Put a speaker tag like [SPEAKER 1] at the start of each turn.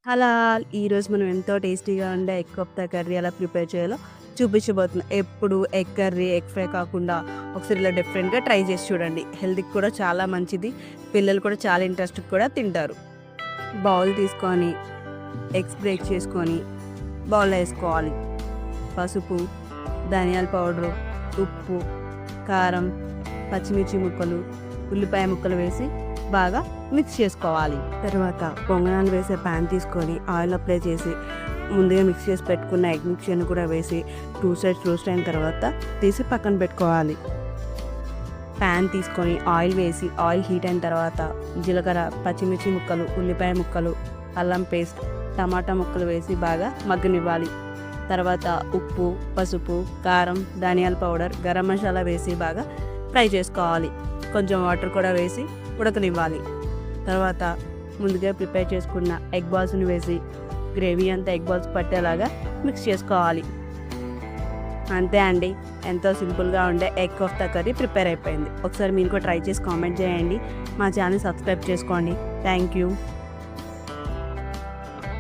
[SPEAKER 1] అలా ఈరోజు మనం ఎంతో టేస్టీగా ఉండే ఎగ్ కోఫ్తా కర్రీ ఎలా ప్రిపేర్ చేయాలో చూపించబోతున్నా. ఎప్పుడు ఎగ్ కర్రీ, ఎగ్ ఫ్రై కాకుండా ఒకసారి ఇలా డిఫరెంట్‌గా ట్రై చేసి చూడండి. హెల్త్‌కి కూడా చాలా మంచిది. పిల్లలు కూడా చాలా ఇంట్రెస్ట్‌గా కూడా తింటారు. బౌల్ తీసుకొని ఎగ్స్ బ్రేక్ చేసుకొని బౌల్‌లో వేసుకోవాలి. పసుపు, ధనియాల పౌడరు, ఉప్పు, కారం, పచ్చిమిర్చి ముక్కలు, ఉల్లిపాయ ముక్కలు వేసి బాగా మిక్స్ చేసుకోవాలి. తర్వాత పొంగనాలు వేసే ప్యాన్ తీసుకొని ఆయిల్ అప్లై చేసి ముందుగా మిక్స్ చేసి పెట్టుకున్న ఎగ్ మిక్చర్ని కూడా వేసి 2 సైడ్స్ రోస్ట్ అయిన తర్వాత తీసి పక్కన పెట్టుకోవాలి. ప్యాన్ తీసుకొని ఆయిల్ వేసి ఆయిల్ హీట్ అయిన తర్వాత జీలకర్ర, పచ్చిమిర్చి ముక్కలు, ఉల్లిపాయ ముక్కలు, అల్లం పేస్ట్, టమాటా ముక్కలు వేసి బాగా మగ్గనివ్వాలి. తర్వాత ఉప్పు, పసుపు, కారం, ధనియాల పౌడర్, గరం మసాలా వేసి బాగా ఫ్రై చేసుకోవాలి. కొంచెం వాటర్ కూడా వేసి ఉడకనివ్వాలి. తర్వాత ముందుగా ప్రిపేర్ చేసుకున్న ఎగ్ బాల్స్ని వేసి గ్రేవీ అంతా ఎగ్ బాల్స్ పట్టేలాగా మిక్స్ చేసుకోవాలి. అంతే అండి, ఎంతో సింపుల్గా ఉండే ఎగ్ కోఫ్తా కర్రీ ప్రిపేర్ అయిపోయింది. ఒకసారి మీరు కూడా ట్రై చేసి కామెంట్ చేయండి. మా ఛానల్ సబ్స్క్రైబ్ చేసుకోండి. Thank you.